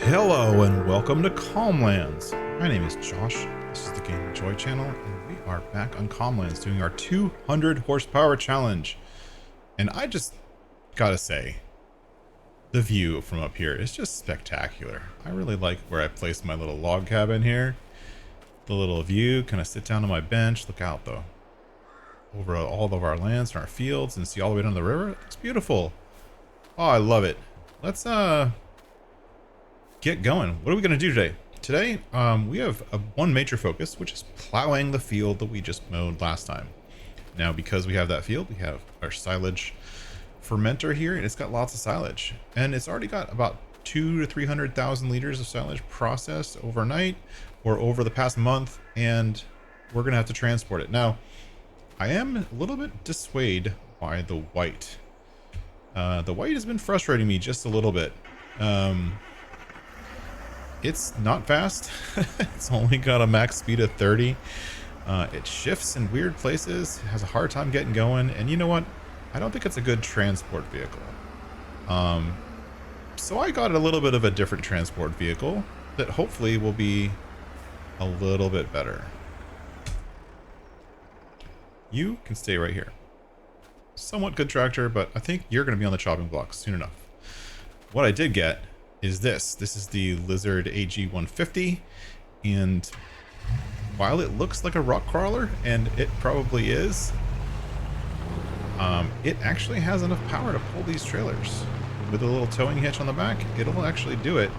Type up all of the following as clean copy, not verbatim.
Hello and welcome to CalmLands. My name is Josh. This is the Game of Joy channel, and we are back on CalmLands doing our 200 horsepower challenge. And I just gotta say, the view from up here is just spectacular. I really like where I placed my little log cabin here. The little view, kind of sit down on my bench, look out though, over all of our lands and our fields, and see all the way down the river. It's beautiful. Oh, I love it. Let's get going. What are we going to do today? Today, we have one major focus, which is plowing the field that we just mowed last time. Now, because we have that field, we have our silage fermenter here, and it's got lots of silage, and it's already got about 200,000 to 300,000 liters of silage processed overnight or over the past month, and we're going to have to transport it. Now, I am a little bit dissuaded by the white. The white has been frustrating me just a little bit. It's not fast. It's only got a max speed of 30. It shifts in weird places, has a hard time getting going, and you know what? I don't think it's a good transport vehicle. So I got a little bit of a different transport vehicle that hopefully will be a little bit better. You can stay right here. Somewhat good tractor, but I think you're going to be on the chopping block soon enough. What I did get is this. This is the Lizard AG150, and while it looks like a rock crawler, and it probably is, it actually has enough power to pull these trailers. With a little towing hitch on the back, it'll actually do it.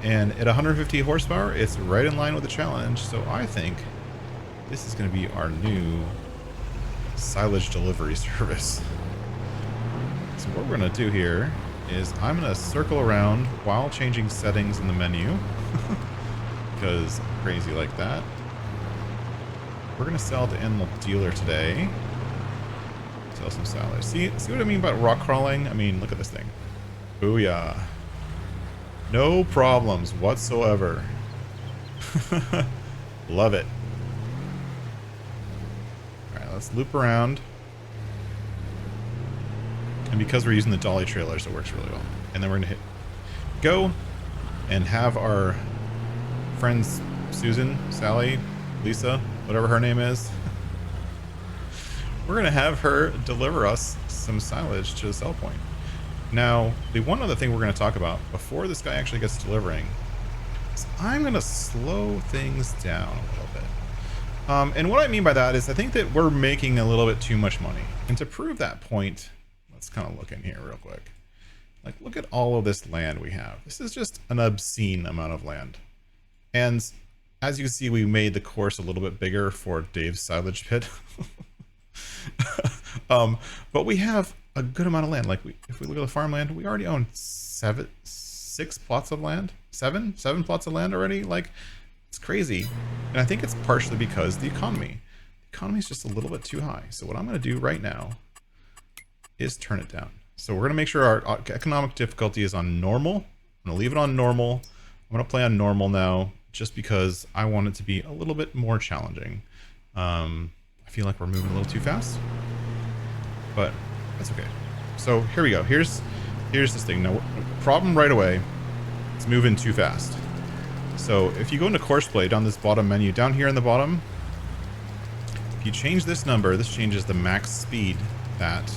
And at 150 horsepower, it's right in line with the challenge, so I think this is going to be our new silage delivery service. So what we're going to do here is I'm going to circle around while changing settings in the menu because I'm crazy like that. We're going to sell to animal dealer today. Sell some silage. See what I mean about rock crawling? I mean, look at this thing. Booyah. No problems whatsoever. Love it. Alright, let's loop around. And because we're using the dolly trailers, it works really well. And then we're going to hit go and have our friends Susan, Sally, Lisa, whatever her name is. We're going to have her deliver us some silage to the sell point. Now, the one other thing we're going to talk about before this guy actually gets delivering is I'm going to slow things down a little bit. And what I mean by that is I think that we're making a little bit too much money. And to prove that point, let's kind of look in here real quick. Like, look at all of this land we have. This is just an obscene amount of land. And as you can see, we made the course a little bit bigger for Dave's silage pit. But we have a good amount of land. Like, if we look at the farmland, we already own seven plots of land. Seven plots of land already. Like, it's crazy. And I think it's partially because the economy is just a little bit too high. So what I'm going to do right now is turn it down. So we're going to make sure our economic difficulty is on normal. I'm going to leave it on normal. I'm going to play on normal now just because I want it to be a little bit more challenging. I feel like we're moving a little too fast, but that's okay. So here we go. Here's this thing. Now, problem right away, it's moving too fast. So if you go into course play down this bottom menu, down here in the bottom, if you change this number, this changes the max speed that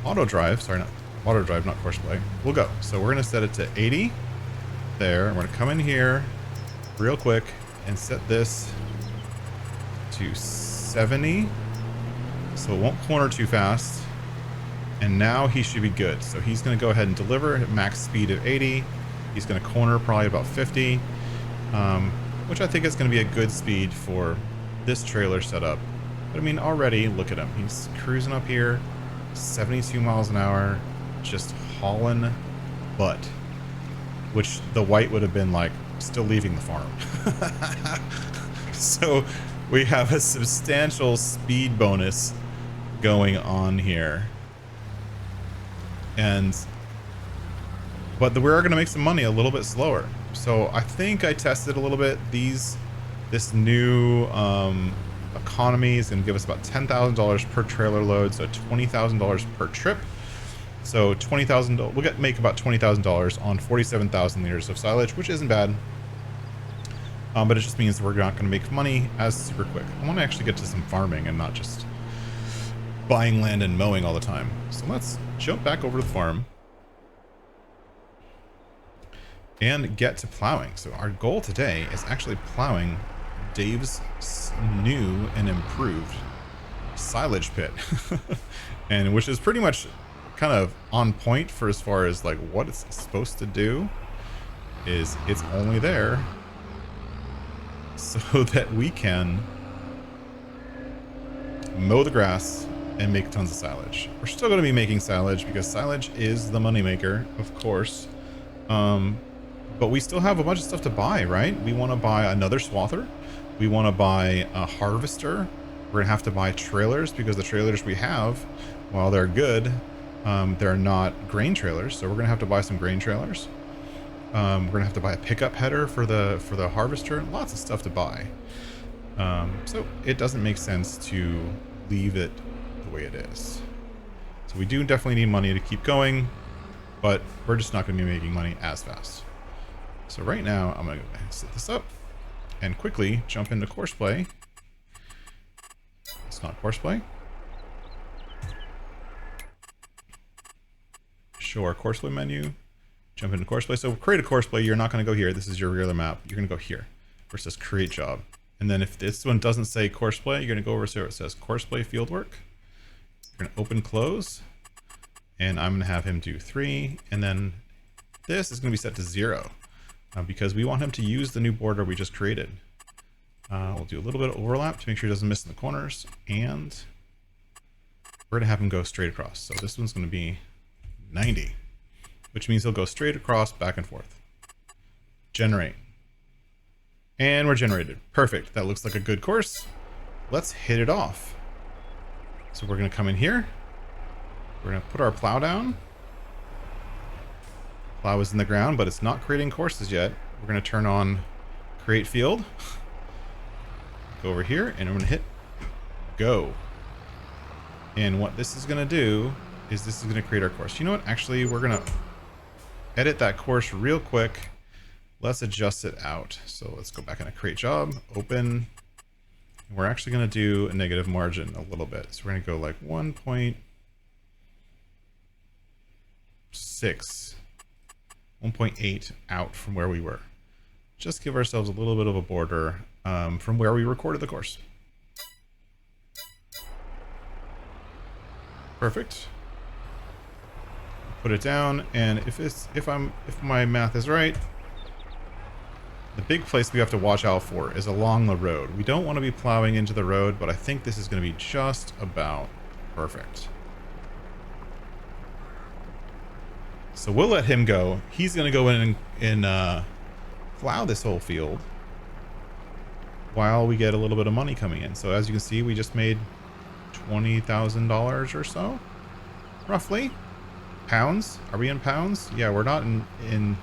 auto drive, not course play, will go. So we're going to set it to 80 there. We're going to come in here real quick and set this to 70 so it won't corner too fast. And now he should be good. So he's going to go ahead and deliver at max speed of 80. He's going to corner probably about 50, which I think is going to be a good speed for this trailer setup. But I mean, already look at him. He's cruising up here, 72 miles an hour, just hauling butt, which the white would have been like still leaving the farm. So we have a substantial speed bonus going on here. But we're going to make some money a little bit slower. So I think I tested a little bit. This new economy is going to give us about $10,000 per trailer load, so $20,000 per trip. So $20,000. We'll make about $20,000 on 47,000 liters of silage, which isn't bad. But it just means we're not going to make money as super quick. I want to actually get to some farming and not just buying land and mowing all the time. So let's jump back over to the farm and get to plowing. So our goal today is actually plowing Dave's new and improved silage pit, and which is pretty much kind of on point for as far as like what it's supposed to do. Is it's only there so that we can mow the grass and make tons of silage. We're still going to be making silage because silage is the moneymaker, of course. But we still have a bunch of stuff to buy, right? We want to buy another swather. We want to buy a harvester. We're going to have to buy trailers because the trailers we have, while they're good, they're not grain trailers. So we're going to have to buy some grain trailers. We're going to have to buy a pickup header for the harvester. Lots of stuff to buy. So it doesn't make sense to leave it the way it is. So we do definitely need money to keep going, but we're just not going to be making money as fast. So right now I'm going to set this up and quickly jump into course play. It's not course play. Show our course play menu. Jump into course play. So create a course play. You're not going to go here. This is your regular map. You're going to go here where it says create job. And then if this one doesn't say course play, you're going to go over to where it says course play fieldwork. You're going to open close. And I'm going to have him do 3. And then this is going to be set to 0 because we want him to use the new border we just created. We'll do a little bit of overlap to make sure he doesn't miss in the corners. And we're going to have him go straight across. So this one's going to be 90, which means he'll go straight across, back and forth. Generate. And we're generated. Perfect. That looks like a good course. Let's hit it off. So we're going to come in here. We're going to put our plow down. Plow is in the ground, but it's not creating courses yet. We're going to turn on create field. Go over here and I'm going to hit go. And what this is going to do is this is going to create our course. You know what? Actually, we're going to edit that course real quick. Let's adjust it out. So let's go back into create job, open. We're actually going to do a negative margin a little bit. So we're going to go like 1.6, 1.8 out from where we were. Just give ourselves a little bit of a border from where we recorded the course. Perfect. Put it down, and if my math is right, the big place we have to watch out for is along the road. We don't want to be plowing into the road, but I think this is going to be just about perfect. So we'll let him go. He's going to go in and plow this whole field while we get a little bit of money coming in. So as you can see, we just made $20,000 or so, roughly. Pounds? Are we in pounds? Yeah, we're not in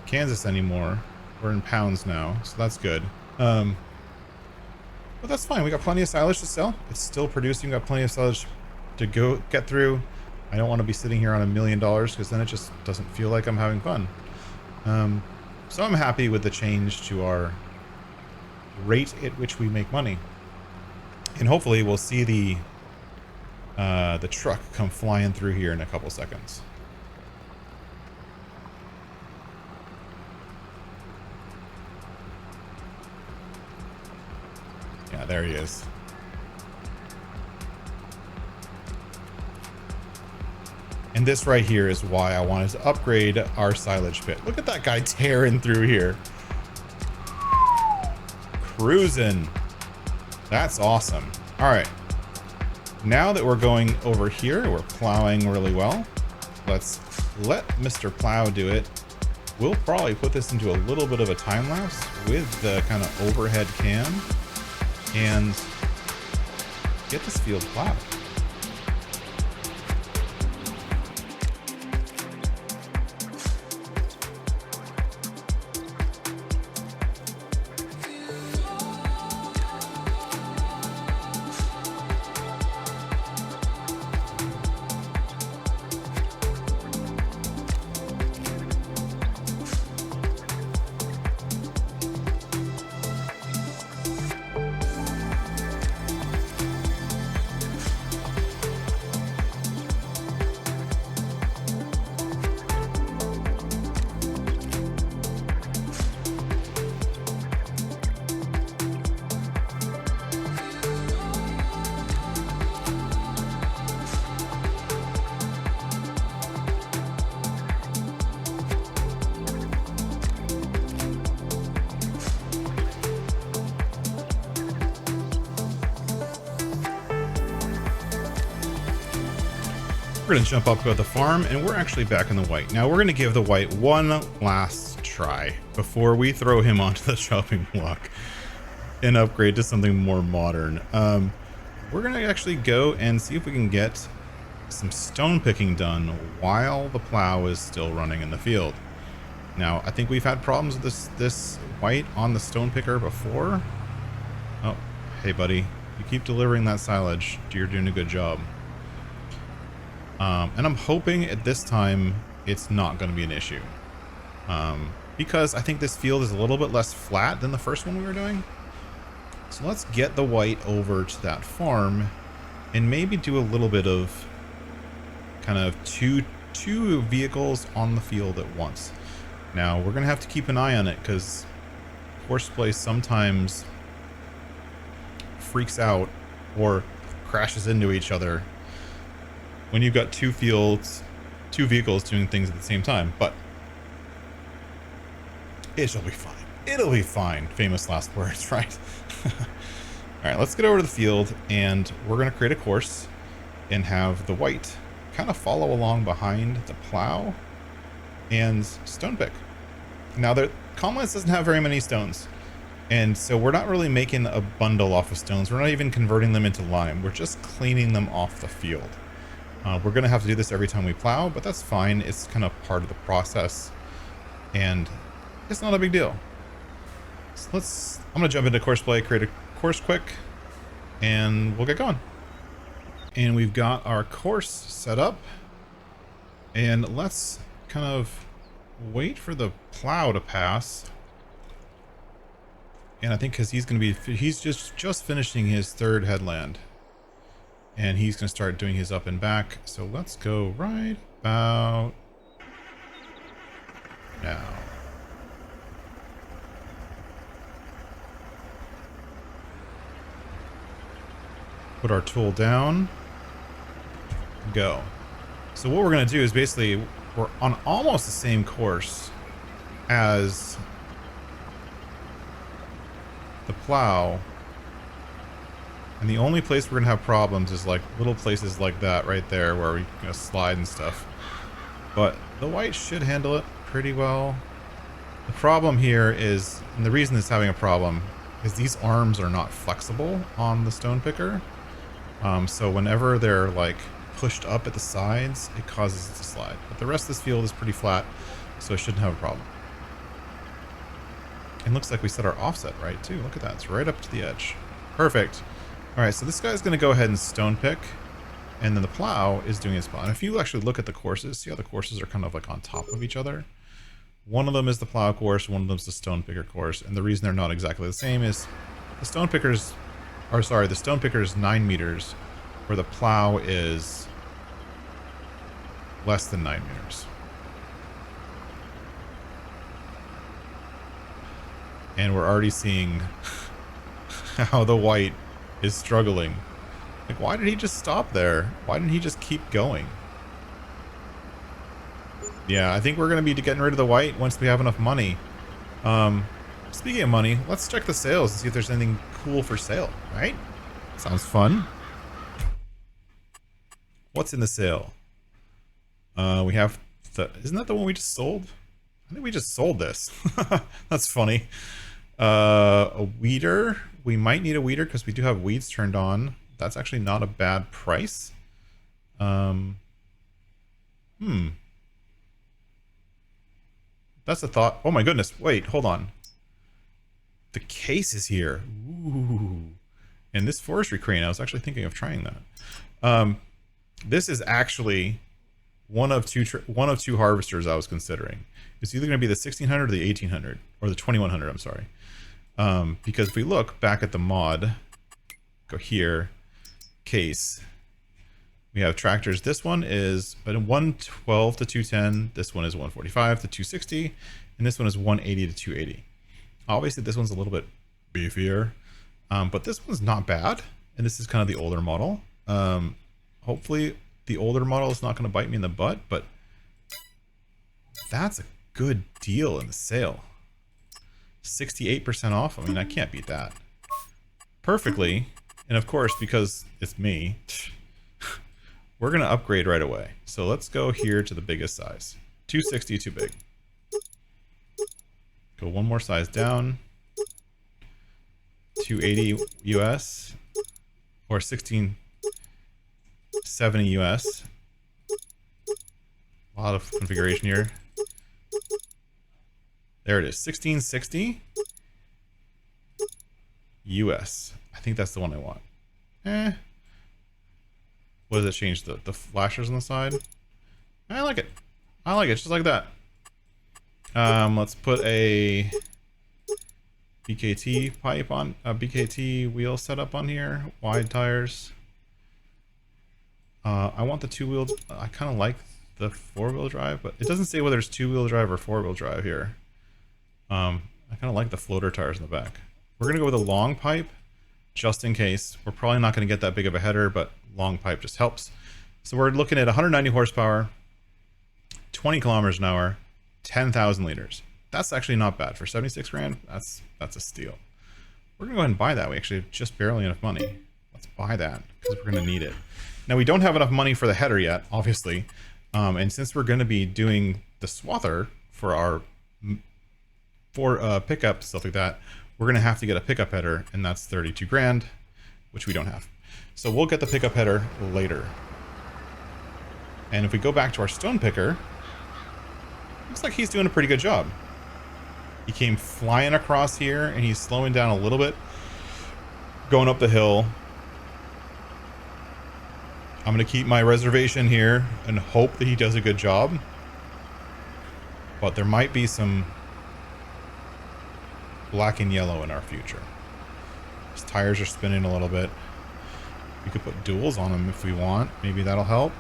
Kansas anymore. We're in pounds now, so that's good. But that's fine. We got plenty of silage to sell. It's still producing. Got plenty of silage to get through. I don't want to be sitting here on $1 million because then it just doesn't feel like I'm having fun. So I'm happy with the change to our rate at which we make money, and hopefully we'll see the truck come flying through here in a couple seconds. Yeah, there he is. And this right here is why I wanted to upgrade our silage pit. Look at that guy tearing through here. Cruising. That's awesome. All right. Now that we're going over here, we're plowing really well. Let's let Mr. Plow do it. We'll probably put this into a little bit of a time lapse with the kind of overhead cam and get this field plowed. We're gonna jump up to the farm, and we're actually back in the white. Now we're gonna give the white one last try before we throw him onto the chopping block and upgrade to something more modern. We're gonna actually go and see if we can get some stone picking done while the plow is still running in the field. Now, I think we've had problems with this white on the stone picker before. Oh, hey buddy, you keep delivering that silage. You're doing a good job. And I'm hoping at this time it's not going to be an issue. Because I think this field is a little bit less flat than the first one we were doing. So let's get the white over to that farm and maybe do a little bit of kind of two vehicles on the field at once. Now we're going to have to keep an eye on it because horseplay sometimes freaks out or crashes into each other when you've got two vehicles doing things at the same time, but it shall be fine. It'll be fine. Famous last words, right? All right, let's get over to the field, and we're going to create a course and have the white kind of follow along behind the plow and stone pick. Now, CalmLands doesn't have very many stones, and so we're not really making a bundle off of stones. We're not even converting them into lime. We're just cleaning them off the field. We're going to have to do this every time we plow, but that's fine. It's kind of part of the process, and it's not a big deal. So I'm going to jump into course play, create a course quick, and we'll get going. And we've got our course set up, and let's kind of wait for the plow to pass. And I think because he's just finishing his third headland. And he's going to start doing his up and back. So let's go right about now. Put our tool down. Go. So what we're going to do is basically we're on almost the same course as the plow. And the only place we're going to have problems is like little places like that right there where we slide and stuff. But the white should handle it pretty well. The problem here is, and the reason it's having a problem, is these arms are not flexible on the stone picker. So whenever they're like pushed up at the sides, it causes it to slide. But the rest of this field is pretty flat, so it shouldn't have a problem. And looks like we set our offset right too. Look at that, it's right up to the edge. Perfect. Alright, so this guy's going to go ahead and stone pick, and then the plow is doing its spot. And if you actually look at the courses, see how the courses are kind of like on top of each other? One of them is the plow course, one of them is the stone picker course, and the reason they're not exactly the same is the stone picker is 9 meters, where the plow is less than 9 meters. And we're already seeing how the white is struggling. Like, why did he just stop there? Why didn't he just keep going? Yeah, I think we're going to be getting rid of the white once we have enough money. Speaking of money, let's check the sales and see if there's anything cool for sale, right? Sounds fun. What's in the sale? We have isn't that the one we just sold? I think we just sold this. That's funny. A weeder. We might need a weeder because we do have weeds turned on. That's actually not a bad price. That's a thought. Oh my goodness. Wait, hold on. The case is here. Ooh. And this forestry crane, I was actually thinking of trying that. This is actually one of two harvesters I was considering. It's either going to be the 1600 or the 1800, or the 2100, I'm sorry. Because if we look back at the mod, go here, case, we have tractors. This one is 112 to 210. This one is 145 to 260. And this one is 180 to 280. Obviously, this one's a little bit beefier, but this one's not bad. And this is kind of the older model. Hopefully, the older model is not going to bite me in the butt, but that's a good deal in the sale. 68% off. I mean, I can't beat that. Perfectly. And of course, because it's me, we're going to upgrade right away. So let's go here to the biggest size. 260, too big. Go one more size down. 280 US or 1670 US. A lot of configuration here. There it is, 1660 US. I think that's the one I want. What does it change? The flashers on the side? I like it. I like it, just like that. Let's put a BKT pipe on, a BKT wheel setup on here. Wide tires. I want the two-wheel. I kind of like the four-wheel drive, but it doesn't say whether it's two-wheel drive or four-wheel drive here. I kind of like the floater tires in the back. We're gonna go with a long pipe, just in case. We're probably not gonna get that big of a header, but long pipe just helps. So we're looking at 190 horsepower, 20 kilometers an hour, 10,000 liters. That's actually not bad for 76 grand. That's a steal. We're gonna go ahead and buy that. We actually have just barely enough money. Let's buy that because we're gonna need it. Now we don't have enough money for the header yet, obviously. And since we're gonna be doing the swather for our pickup, stuff like that, we're gonna have to get a pickup header, and that's 32 grand, which we don't have. So we'll get the pickup header later. And if we go back to our stone picker, looks like he's doing a pretty good job. He came flying across here, and he's slowing down a little bit, going up the hill. I'm going to keep my reservation here and hope that he does a good job. But there might be some black and yellow in our future. His tires are spinning a little bit. We could put duals on him if we want. Maybe that'll help.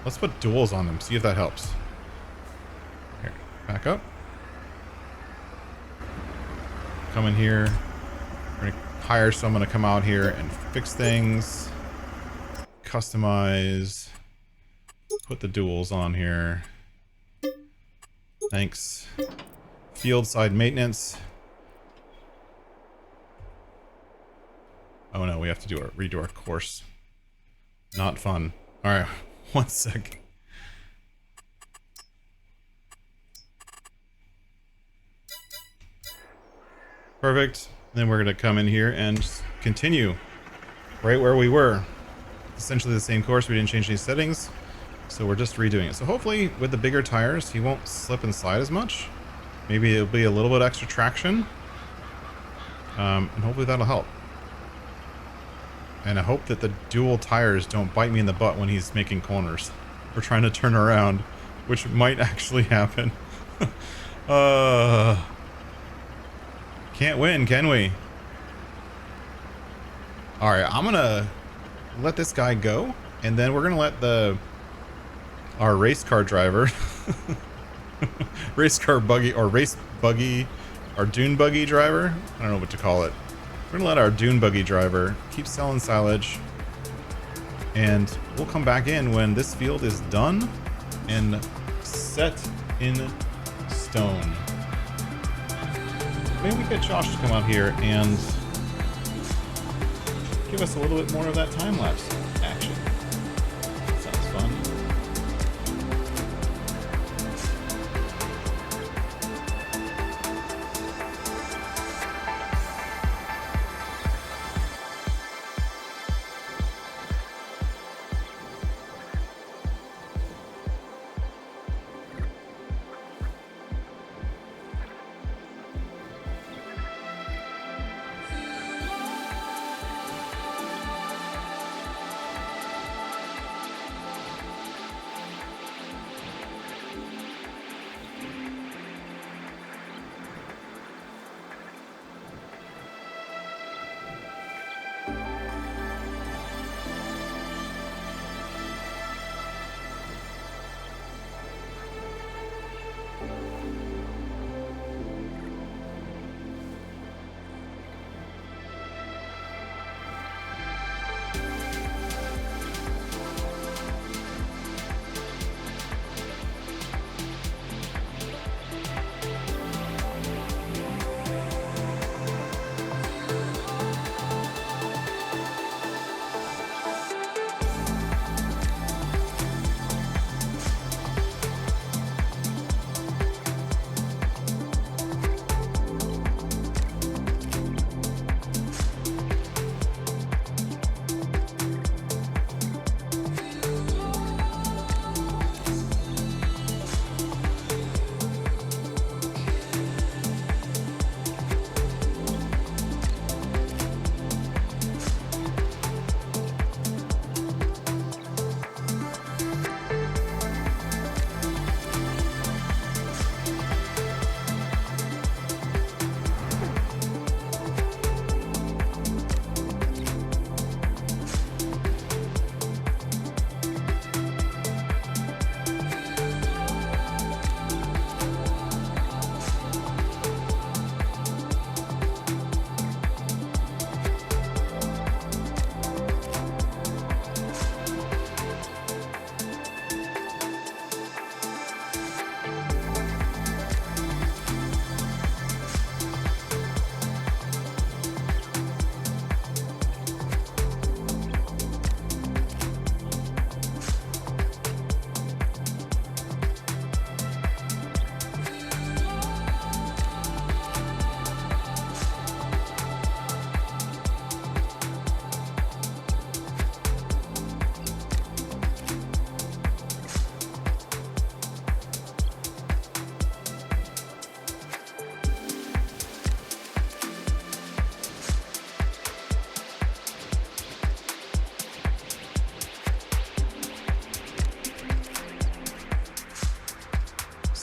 Let's put duals on them, see if that helps. Here, back up. Come in here. We're gonna hire someone to come out here and fix things. Customize. Put the duals on here. Thanks. Field side maintenance. Oh no, we have to redo our course. Not fun. Alright. 1 sec. Perfect. Then we're going to come in here and just continue right where we were. Essentially the same course. We didn't change any settings. So we're just redoing it. So hopefully with the bigger tires, he won't slip and slide as much. Maybe it'll be a little bit extra traction. And hopefully that'll help. And I hope that the dual tires don't bite me in the butt when he's making corners. We're trying to turn around, which might actually happen. Can't win, can we? Alright, I'm gonna let this guy go, and then we're gonna let our race car driver race car buggy or race buggy, our dune buggy driver, I don't know what to call it. We're gonna let our dune buggy driver keep selling silage, and we'll come back in when this field is done and set in stone. Maybe we get Josh to come out here and give us a little bit more of that time-lapse action. Sounds fun.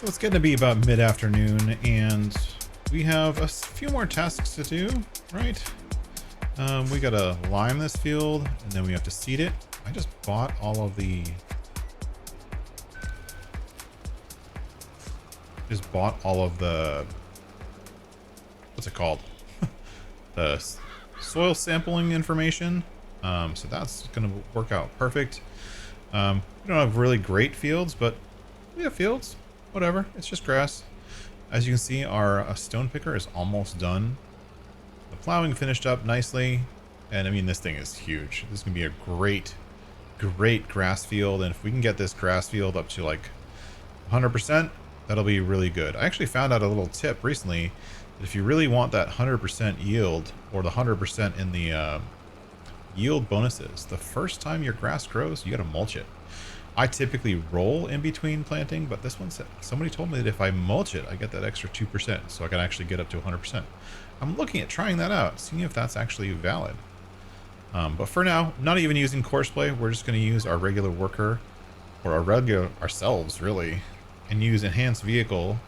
So it's getting to be about mid-afternoon, and we have a few more tasks to do, right? We gotta lime this field, and then we have to seed it. I just bought all of the... what's it called? The soil sampling information. So that's gonna work out perfect. We don't have really great fields, but we have fields. Whatever, it's just grass. As you can see, our stone picker is almost done. The plowing finished up nicely, and I mean, this thing is huge. This is gonna be a great grass field, and if we can get this grass field up to like 100%, that'll be really good. I actually found out a little tip recently that if you really want that 100% yield, or the 100% in the yield bonuses, the first time your grass grows, you gotta mulch it. I typically roll in between planting, but this one said, somebody told me that if I mulch it, I get that extra 2%, so I can actually get up to 100%. I'm looking at trying that out, seeing if that's actually valid. But for now, not even using courseplay, we're just going to use our regular worker, or ourselves really, and use enhanced vehicle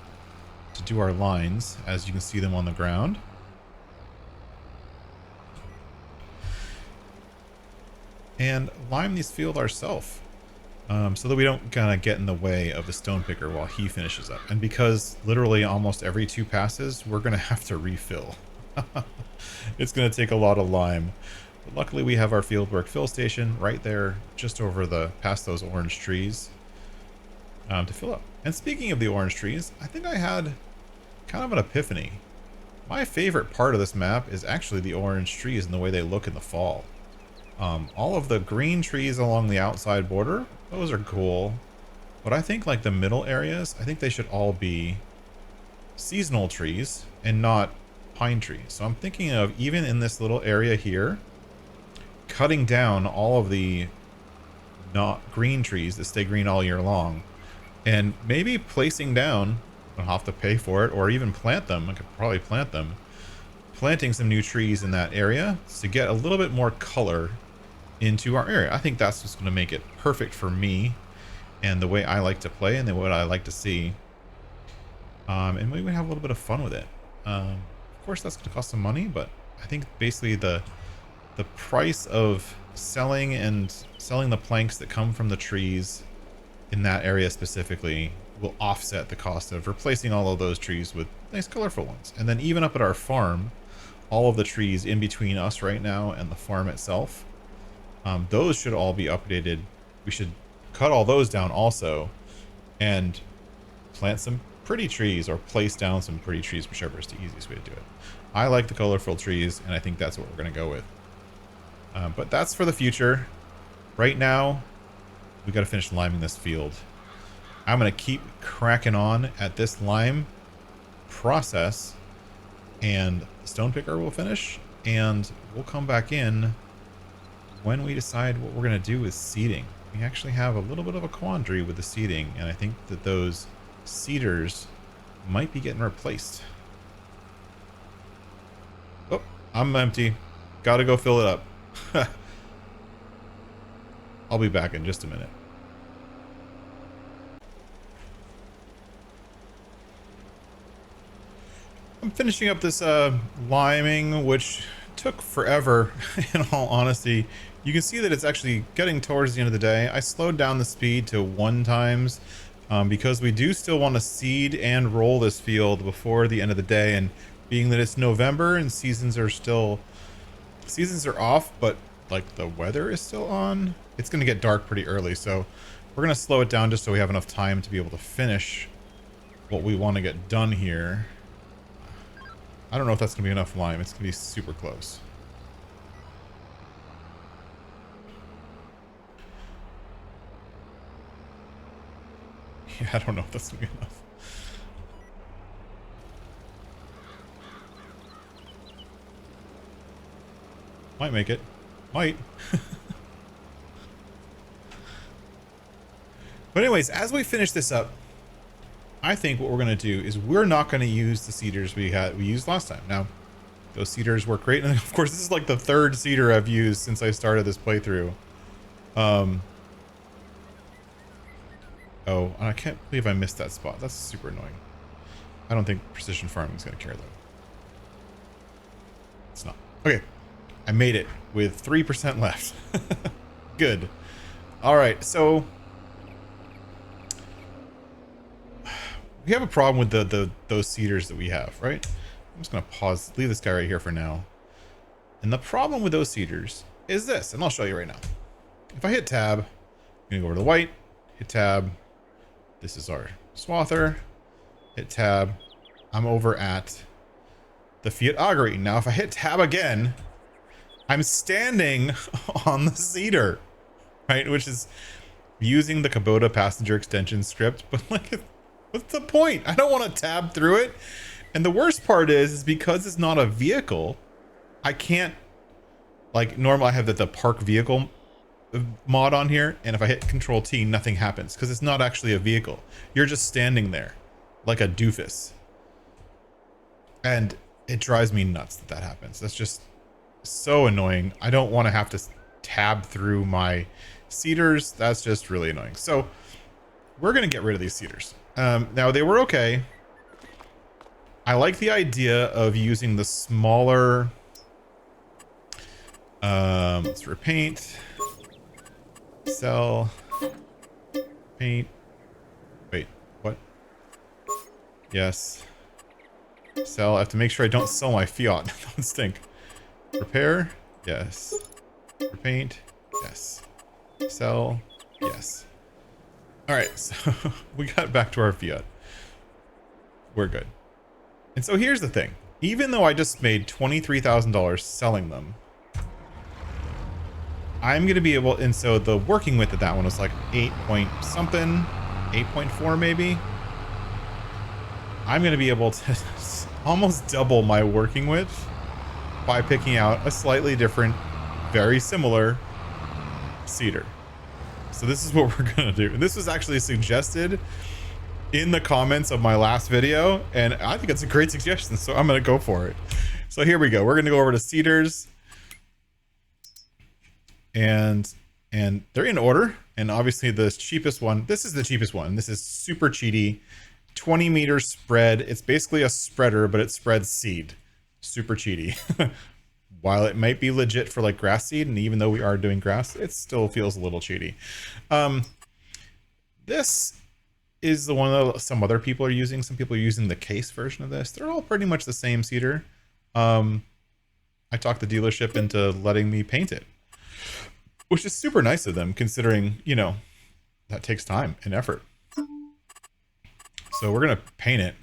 to do our lines, as you can see them on the ground. And lime these field ourselves. So that we don't kind of get in the way of the stone picker while he finishes up. And because literally almost every 2 passes, we're going to have to refill. It's going to take a lot of lime. But luckily we have our fieldwork fill station right there, just over past those orange trees, to fill up. And speaking of the orange trees, I think I had kind of an epiphany. My favorite part of this map is actually the orange trees and the way they look in the fall. All of the green trees along the outside border, those are cool. But I think like the middle areas, I think they should all be seasonal trees and not pine trees. So I'm thinking of, even in this little area here, cutting down all of the not green trees that stay green all year long, and maybe placing down, I'll have to pay for it, or even plant them. I could probably plant them. Planting some new trees in that area to get a little bit more color into our area. I think that's just going to make it perfect for me and the way I like to play and the way I like to see. And maybe we have a little bit of fun with it. Of course, that's going to cost some money, but I think basically the price of selling the planks that come from the trees in that area specifically will offset the cost of replacing all of those trees with nice colorful ones. And then even up at our farm, all of the trees in between us right now and the farm itself, those should all be updated. We should cut all those down also and plant some pretty trees, or place down some pretty trees, whichever is the easiest way to do it. I like the colorful trees, and I think that's what we're going to go with. But that's for the future. Right now, we got to finish liming this field. I'm going to keep cracking on at this lime process, and the stone picker will finish, and we'll come back in when we decide what we're going to do with seeding. We actually have a little bit of a quandary with the seeding, and I think that those seeders might be getting replaced. Oh, I'm empty. Gotta go fill it up. I'll be back in just a minute. I'm finishing up this liming, which took forever, in all honesty. You can see that it's actually getting towards the end of the day. I slowed down the speed to 1 times because we do still want to seed and roll this field before the end of the day. And being that it's November and seasons are off, but like the weather is still on, it's going to get dark pretty early. So we're going to slow it down just so we have enough time to be able to finish what we want to get done here. I don't know if that's going to be enough lime. It's going to be super close. Yeah, I don't know if that's going to be enough. Might make it. Might. But anyways, as we finish this up, I think what we're going to do is we're not going to use the seeders we used last time. Now, those seeders work great. And of course, this is like the 3rd seeder I've used since I started this playthrough. Oh, and I can't believe I missed that spot. That's super annoying. I don't think precision farming is going to care though. It's not. Okay. I made it with 3% left. Good. All right. So we have a problem with those seeders that we have, right? I'm just going to pause, leave this guy right here for now. And the problem with those seeders is this, and I'll show you right now. If I hit tab, I'm going to go over to white, hit tab. This is our swather. Hit tab. I'm over at the Fiat augury. Now, if I hit tab again, I'm standing on the seeder, right? Which is using the Kubota passenger extension script. But like, what's the point? I don't want to tab through it. And the worst part is because it's not a vehicle, I can't, like normal, I have the park vehicle mod on here. And if I hit Control T, nothing happens because it's not actually a vehicle. You're just standing there like a doofus. And it drives me nuts that happens. That's just so annoying. I don't want to have to tab through my seeders. That's just really annoying. So we're going to get rid of these seeders. Now they were okay. I like the idea of using the smaller, let's repaint, sell, paint, wait, what? Yes. Sell. I have to make sure I don't sell my Fiat. Don't stink. Repair. Yes. Repaint. Yes. Sell. Yes. All right. So we got back to our Fiat. We're good. And so here's the thing. Even though I just made $23,000 selling them, I'm going to be able, and so the working width of that one was like 8 point something, 8.4 maybe. I'm going to be able to almost double my working width by picking out a slightly different, very similar seeder. So this is what we're going to do. And this was actually suggested in the comments of my last video, and I think it's a great suggestion, so I'm going to go for it. So here we go. We're going to go over to seeders, and they're in order. And obviously the cheapest one, this is the cheapest one. This is super cheaty. 20 meter spread. It's basically a spreader, but it spreads seed. Super cheaty. While it might be legit for like grass seed, and even though we are doing grass, it still feels a little cheaty. This is the one that some other people are using. Some people are using the case version of this. They're all pretty much the same seeder. I talked the dealership into letting me paint it, which is super nice of them considering, you know, that takes time and effort. So we're going to paint it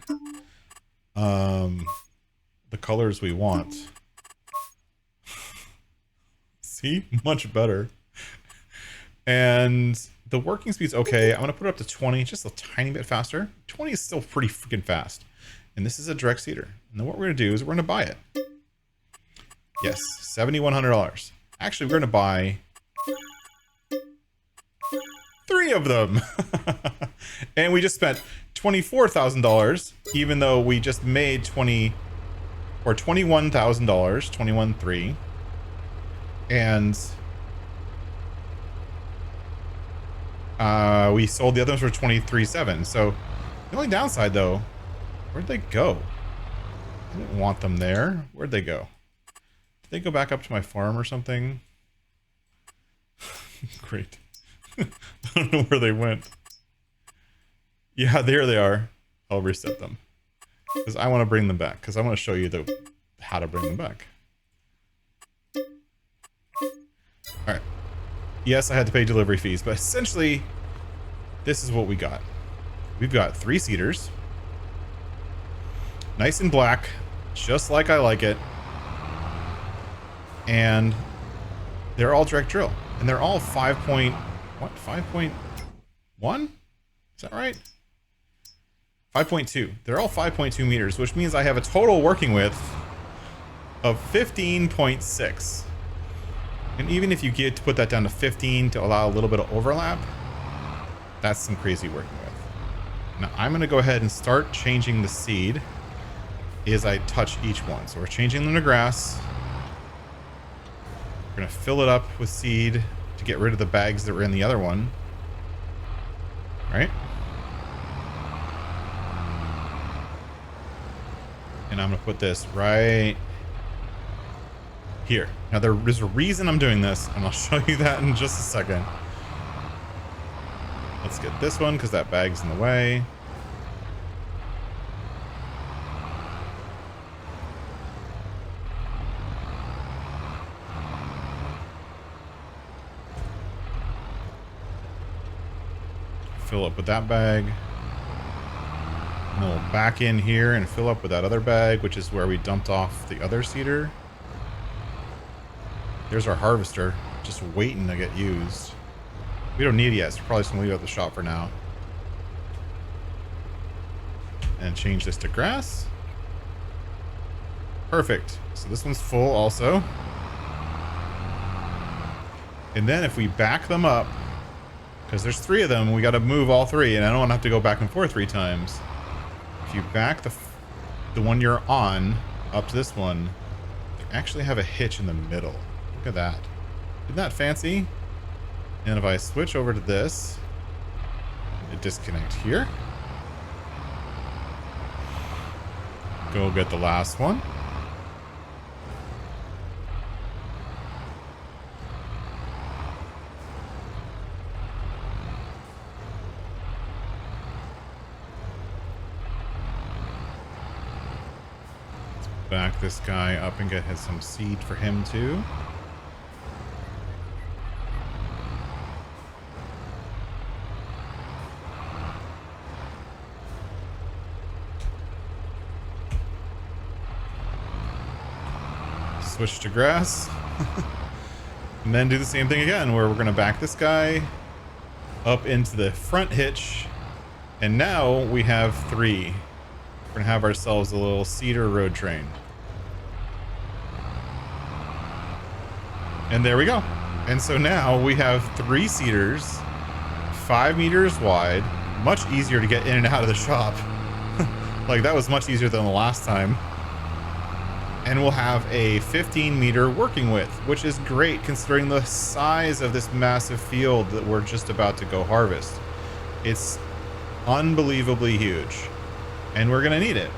the colors we want. See? Much better. And the working speed's okay. I'm going to put it up to 20, just a tiny bit faster. 20 is still pretty freaking fast. And this is a direct seeder. And then what we're going to do is we're going to buy it. Yes, $7,100. Actually, we're going to buy 3 of them. And we just spent $24,000, even though we just made $21,000, $21,300. And we sold the others for $23,700. So the only downside though, where'd they go? I didn't want them there. Where'd they go? Did they go back up to my farm or something? Great. I don't know where they went. Yeah, there they are. I'll reset them because I want to bring them back, because I want to show you how to bring them back. All right. Yes, I had to pay delivery fees, but essentially this is what we got. We've got 3 seeders, nice and black, just like I like it, and they're all direct drill, and they're all 5.1? Is that right? 5.2. They're all 5.2 meters, which means I have a total working width of 15.6. And even if you get to put that down to 15 to allow a little bit of overlap, that's some crazy working width. Now I'm going to go ahead and start changing the seed as I touch each one. So we're changing them to grass. We're going to fill it up with seed to get rid of the bags that were in the other one. All right. And I'm going to put this right here. Now there's a reason I'm doing this, and I'll show you that in just a second. Let's get this one because that bag's in the way. Fill up with that bag. And then we'll back in here and fill up with that other bag, which is where we dumped off the other seeder. There's our harvester, just waiting to get used. We don't need it yet, so we're probably just gonna leave it at the shop for now. And change this to grass. Perfect. So this one's full also. And then if we back them up, because there's 3 of them, we got to move all 3, and I don't want to have to go back and forth 3 times. If you back the one you're on up to this one, you actually have a hitch in the middle. Look at that. Isn't that fancy? And if I switch over to this, it disconnect here. Go get the last one. Back this guy up and get some seed for him too. Switch to grass. And then do the same thing again, where we're going to back this guy up into the front hitch. And now we have 3. We're going to have ourselves a little cedar road train. And there we go. And so now we have 3 cedars, 5 meters wide, much easier to get in and out of the shop. Like, that was much easier than the last time. And we'll have a 15-meter working width, which is great considering the size of this massive field that we're just about to go harvest. It's unbelievably huge, and we're going to need it.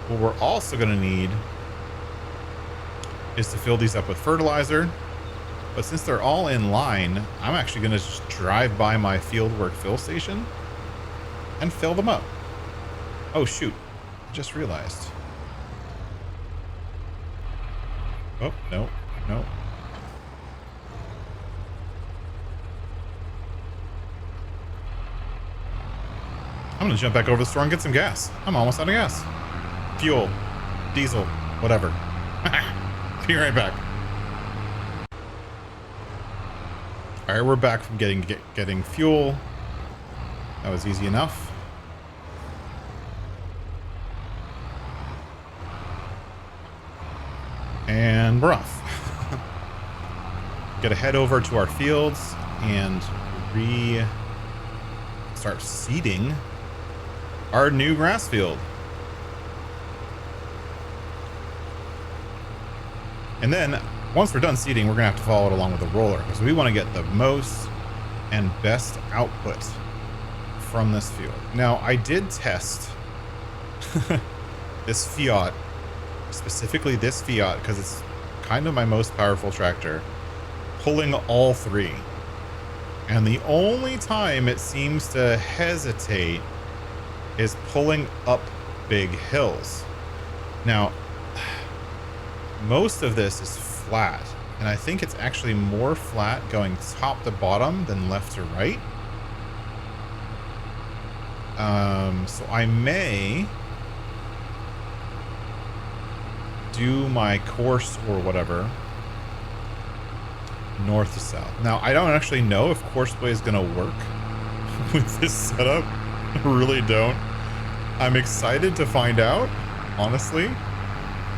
What we're also going to need is to fill these up with fertilizer. But since they're all in line, I'm actually going to just drive by my fieldwork fill station and fill them up. Oh, shoot. I just realized. Oh, no, no. I'm going to jump back over the store and get some gas. I'm almost out of gas. Fuel, diesel, whatever. Be right back. All right, we're back from getting fuel. That was easy enough. And we're off. Gotta head over to our fields and start seeding our new grass field. And then once we're done seeding, we're gonna have to follow it along with the roller because we want to get the most and best output from this field. Now, I did test this Fiat, specifically this Fiat, because it's kind of my most powerful tractor, pulling all 3. And the only time it seems to hesitate is pulling up big hills. Now, most of this is flat, and I think it's actually more flat going top to bottom than left to right. So I may do my course or whatever north to south. Now, I don't actually know if Courseplay is going to work with this setup. I really don't. I'm excited to find out, honestly.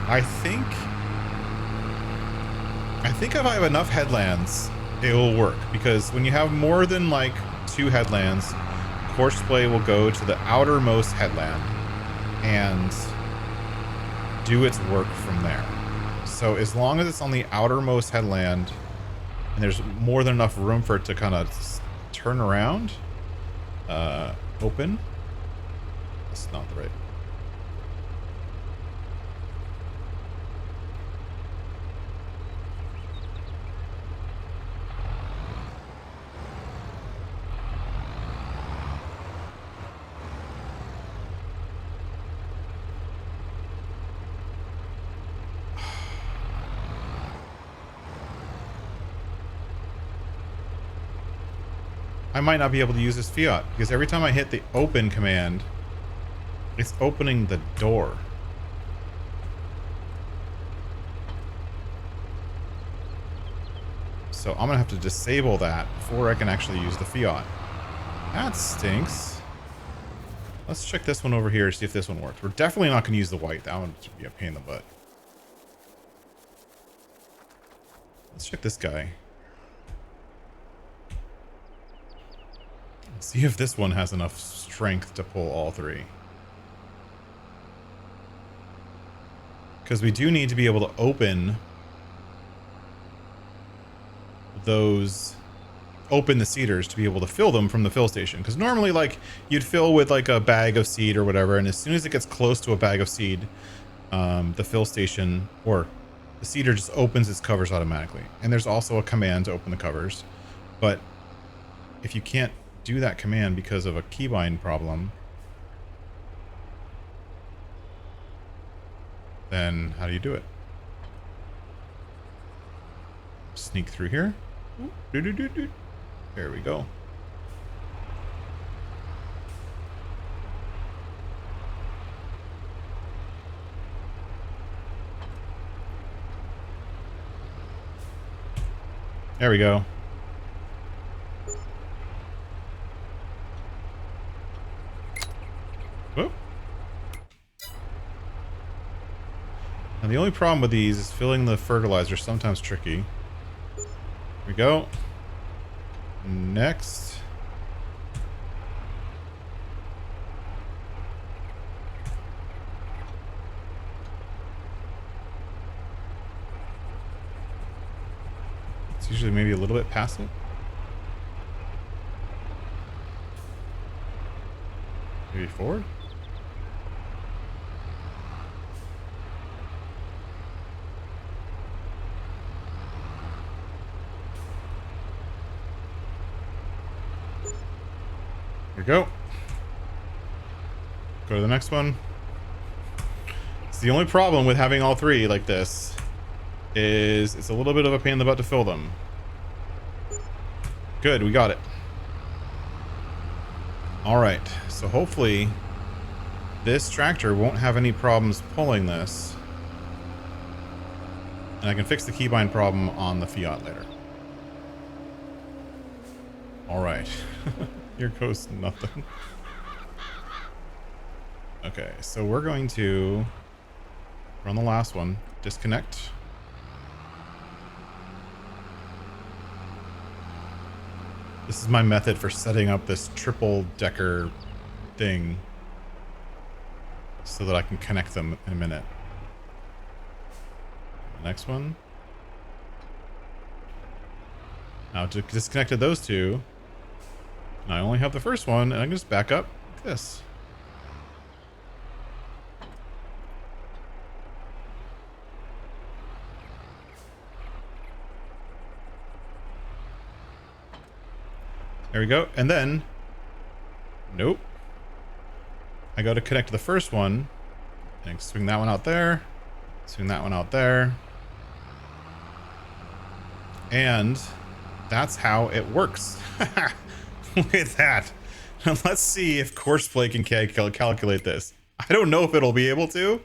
I think if I have enough headlands, it will work, because when you have more than like 2 headlands, Courseplay will go to the outermost headland and do its work from there. So as long as it's on the outermost headland and there's more than enough room for it to kind of turn around, open. That's not the right. I might not be able to use this fiat because every time I hit the open command, it's opening the door. So I'm gonna have to disable that before I can actually use the fiat. That stinks. Let's check this one over here to see if this one works. We're definitely not gonna use the white. That one would be a pain in the butt. Let's check this guy. Let's see if this one has enough strength to pull all three. Because we do need to be able to open the seeders to be able to fill them from the fill station. Because normally, like, you'd fill with like a bag of seed or whatever, and as soon as it gets close to a bag of seed, the fill station or the seeder just opens its covers automatically. And there's also a command to open the covers. But if you can't do that command because of a keybind problem, then how do you do it? Sneak through here. There we go. There we go. Whoop. And the only problem with these is filling the fertilizer is sometimes tricky. Here we go. Next. It's usually maybe a little bit past it. Maybe forward. Here we go. Go to the next one. It's the only problem with having all three like this is it's a little bit of a pain in the butt to fill them. Good, we got it. All right, so hopefully this tractor won't have any problems pulling this, and I can fix the keybind problem on the Fiat later. All right. Here goes nothing. Okay, so we're going to run the last one. Disconnect. This is my method for setting up this triple decker thing so that I can connect them in a minute. Next one. Now to disconnected those two. I only have the first one, and I can just back up like this. There we go. And then, nope. I go to connect to the first one, and swing that one out there, swing that one out there. And that's how it works. Look at that. Let's see if Courseplay can calculate this. I don't know if it'll be able to,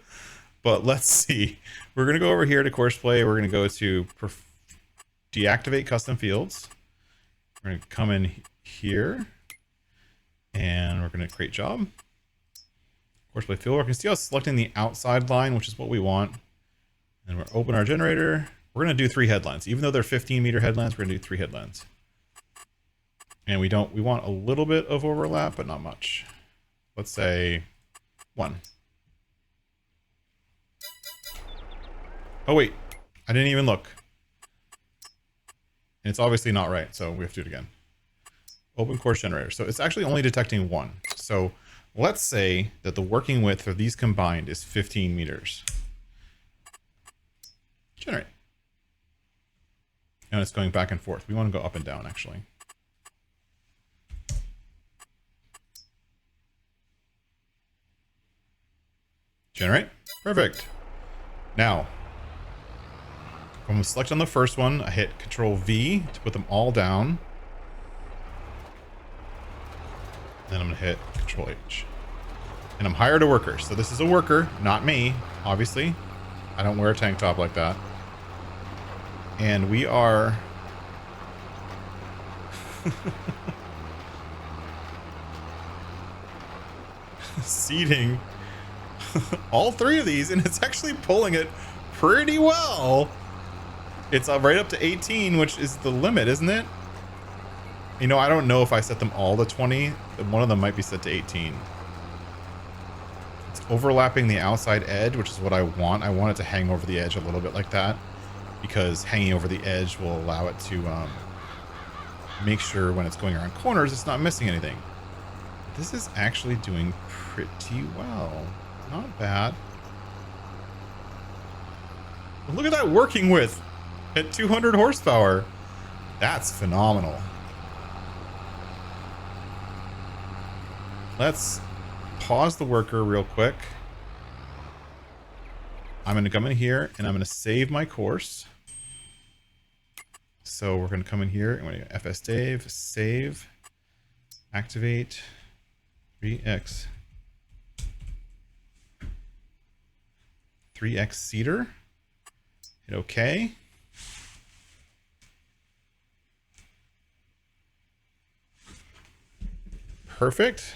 but let's see. We're going to go over here to Courseplay. We're going to go to deactivate custom fields. We're going to come in here and we're going to create job. Courseplay field. We can see how it's selecting the outside line, which is what we want. And we're open our generator. We're going to do 3 headlines. Even though they're 15-meter headlines, we're going to do 3 headlines. And we want a little bit of overlap, but not much. Let's say 1. Oh wait, I didn't even look. And it's obviously not right, so we have to do it again. Open course generator. So it's actually only detecting 1. So let's say that the working width for these combined is 15 meters. Generate. And it's going back and forth. We want to go up and down, actually. Generate. Perfect. Now, when we select on the first one, I hit Control V to put them all down. Then I'm gonna hit Control H. And I'm hired a worker. So this is a worker, not me, obviously. I don't wear a tank top like that. And we are... seeding all three of these, and it's actually pulling it pretty well. It's right up to 18, which is the limit, isn't it? You know, I don't know if I set them all to 20. One of them might be set to 18. It's overlapping the outside edge, which is what I want. I want it to hang over the edge a little bit like that, because hanging over the edge will allow it to make sure when it's going around corners, it's not missing anything. This is actually doing pretty well. Not bad. Look at that working with at 200 horsepower. That's phenomenal. Let's pause the worker real quick. I'm going to come in here and I'm going to save my course. So we're going to come in here and we're going to FS save, activate, 3x seeder. Hit OK. Perfect.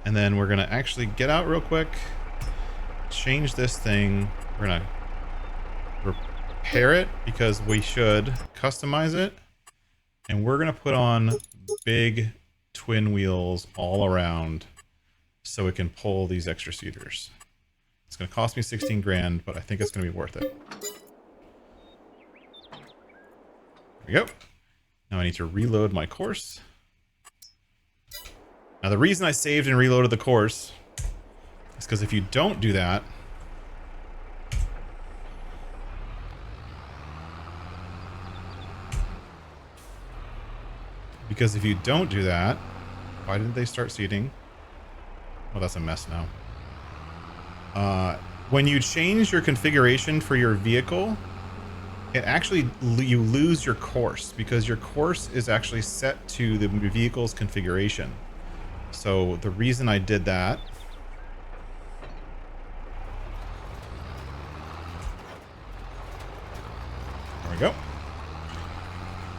And then we're going to actually get out real quick, change this thing. We're going to repair it because we should customize it. And we're going to put on big twin wheels all around so it can pull these extra seeders. It's going to cost me 16 grand, but I think it's going to be worth it. There we go. Now I need to reload my course. Now the reason I saved and reloaded the course is because if you don't do that, why didn't they start seeding? Oh, that's a mess now. When you change your configuration for your vehicle, it actually, you lose your course because your course is actually set to the vehicle's configuration. So the reason I did that there we go.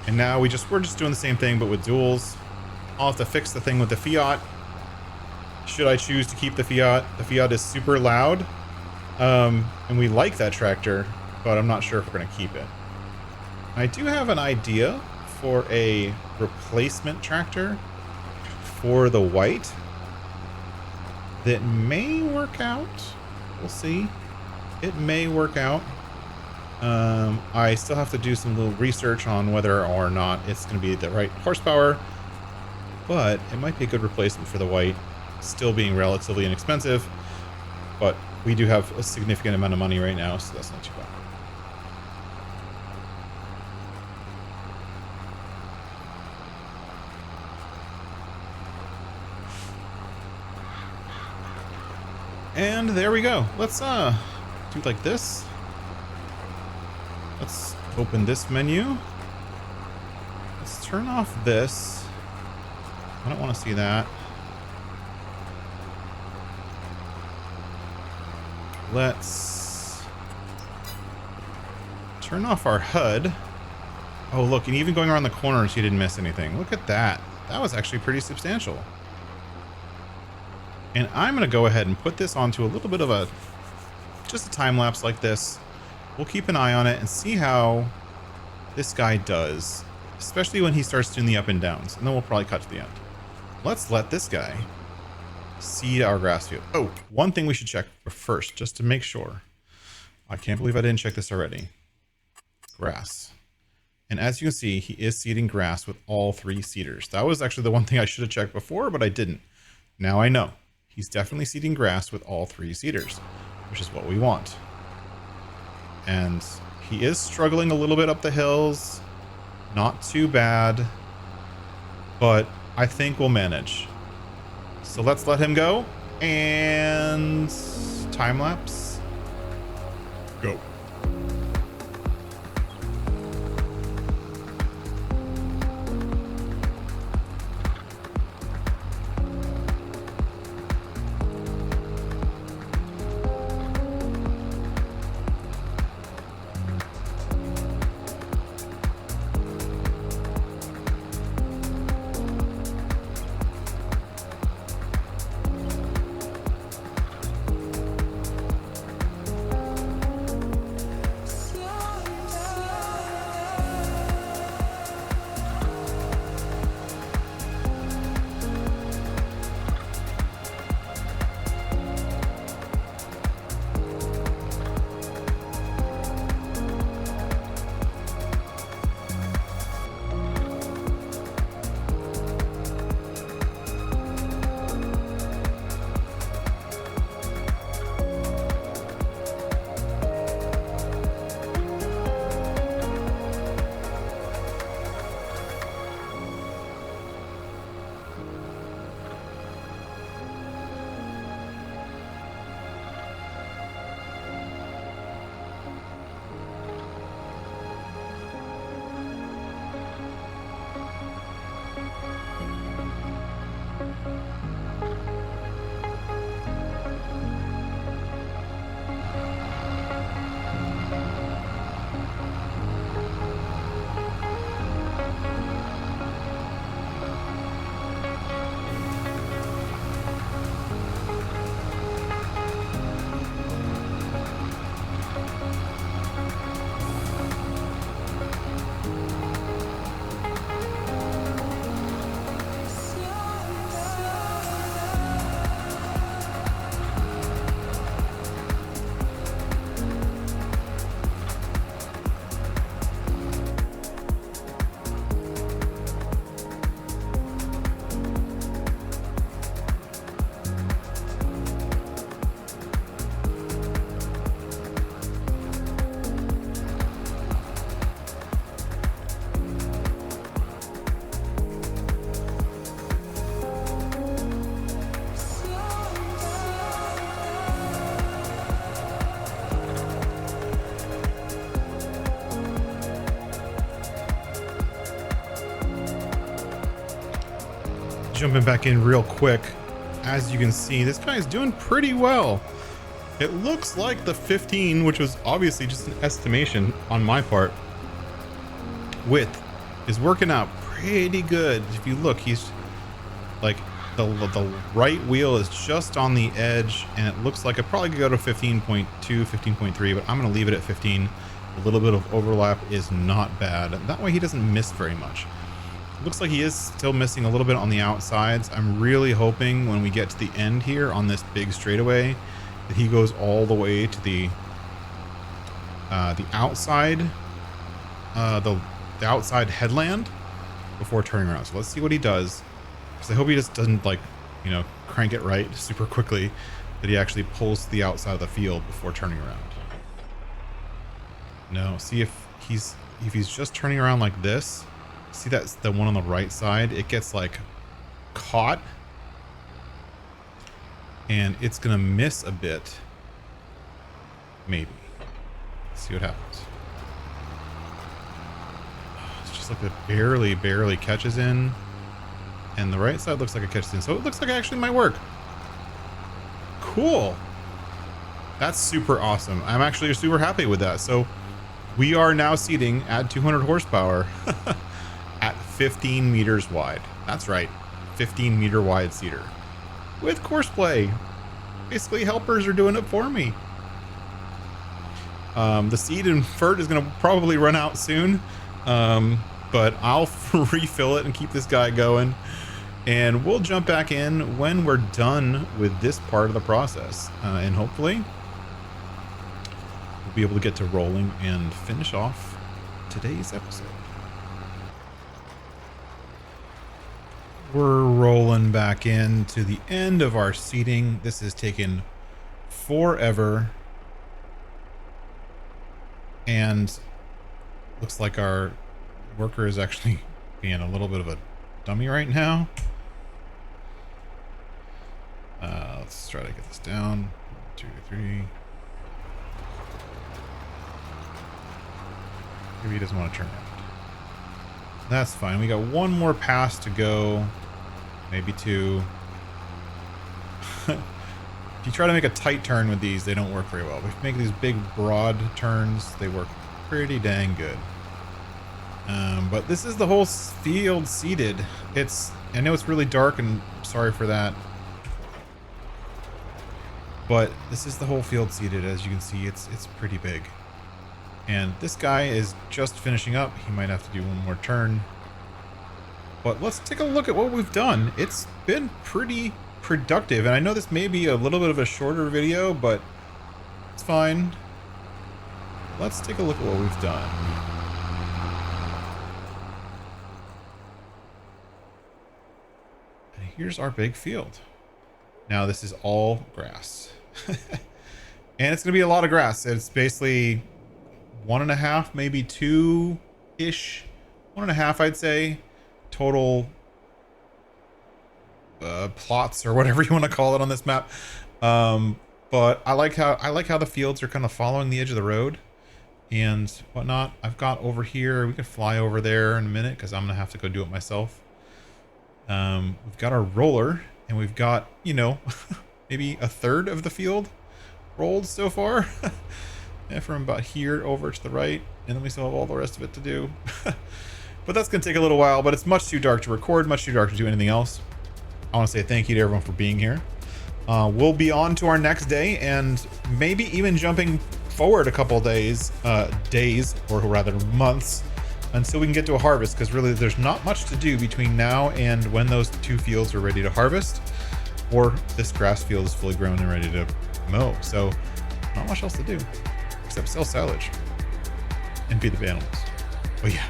And now we're just doing the same thing but with duals. I'll have to fix the thing with the Fiat. Should I choose to keep the Fiat? The Fiat is super loud. And we like that tractor, but I'm not sure if we're going to keep it. I do have an idea for a replacement tractor for the white that may work out. We'll see. It may work out. I still have to do some little research on whether or not it's going to be the right horsepower, but it might be a good replacement for the white, still being relatively inexpensive, but we do have a significant amount of money right now, so that's not too bad. And there we go. Let's do it like this. Let's open this menu. Let's turn off this. I don't want to see that. Let's turn off our HUD. Oh, look, and even going around the corners, you didn't miss anything. Look at that. That was actually pretty substantial. And I'm going to go ahead and put this onto a little bit of just a time lapse like this. We'll keep an eye on it and see how this guy does, especially when he starts doing the up and downs. And then we'll probably cut to the end. Let's let this guy seed our grass field. Oh, one thing we should check first, just to make sure. I can't believe I didn't check this already. Grass. And as you can see, he is seeding grass with all three seeders. That was actually the one thing I should have checked before, but I didn't. Now I know. He's definitely seeding grass with all three seeders, which is what we want. And he is struggling a little bit up the hills. Not too bad, but I think we'll manage. So let's let him go and time lapse. Go. jumping back in real quick. As you can see, this guy is doing pretty well. It looks like the 15, which was obviously just an estimation on my part, width is working out pretty good. If you look, he's like the right wheel is just on the edge, and it looks like it probably could go to 15.2, 15.3, but I'm going to leave it at 15. A little bit of overlap is not bad. That way he doesn't miss very much. Looks like he is still missing a little bit on the outsides. I'm really hoping when we get to the end here on this big straightaway that he goes all the way to the outside, the outside headland before turning around. So let's see what he does. Because I hope he just doesn't, like, you know, crank it right super quickly, that he actually pulls to the outside of the field before turning around. No, see if he's just turning around like this. See, that's the one on the right side. It gets like caught and it's gonna miss a bit. Maybe. Let's see what happens. It's just like it barely catches in. And the right side looks like it catches in. So it looks like it actually might work. Cool. That's super awesome. I'm actually super happy with that. So we are now seating at 200 horsepower at 15 meters wide. That's right. 15 meter wide seater with course play. Basically helpers are doing it for me. The seed and FERT is going to probably run out soon. But I'll refill it and keep this guy going. And we'll jump back in when we're done with this part of the process. And hopefully we'll be able to get to rolling and finish off today's episode. We're rolling back into the end of our seating. This has taken forever. And looks like our worker is actually being a little bit of a dummy right now. Let's try to get this down. 1, 2, 3. Maybe he doesn't want to turn out. That's fine. We got one more pass to go. Maybe two. If you try to make a tight turn with these, they don't work very well. If you make these big, broad turns, they work pretty dang good. But this is the whole field seated. I know it's really dark, and sorry for that. But this is the whole field seated. As you can see, it's pretty big. And this guy is just finishing up. He might have to do one more turn. But let's take a look at what we've done. It's been pretty productive. And I know this may be a little bit of a shorter video, but it's fine. Let's take a look at what we've done. And here's our big field. Now this is all grass. And it's going to be a lot of grass. It's basically 1.5, maybe 2-ish. 1.5, I'd say. Total plots or whatever you want to call it on this map. But I like how the fields are kind of following the edge of the road and whatnot. I've got over here, we could fly over there in a minute because I'm gonna have to go do it myself. We've got our roller, and we've got, you know, maybe a third of the field rolled so far. Yeah, from about here over to the right, and then we still have all the rest of it to do. But that's going to take a little while, but it's much too dark to record, much too dark to do anything else. I want to say thank you to everyone for being here. We'll be on to our next day, and maybe even jumping forward a couple days, or rather months, until we can get to a harvest, because really there's not much to do between now and when those two fields are ready to harvest, or this grass field is fully grown and ready to mow. So not much else to do except sell silage and feed the animals. But yeah,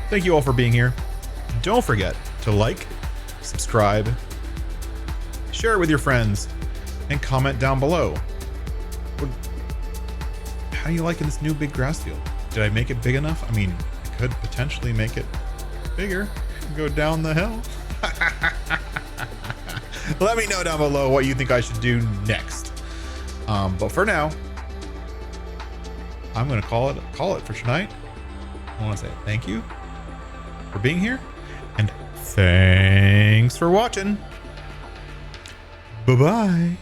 thank you all for being here. Don't forget to like, subscribe, share it with your friends, and comment down below. How are you liking this new big grass field? Did I make it big enough? I mean, I could potentially make it bigger and go down the hill. Let me know down below what you think I should do next. But for now, I'm going to call it for tonight. I want to say thank you for being here, And thanks for watching. Bye-bye.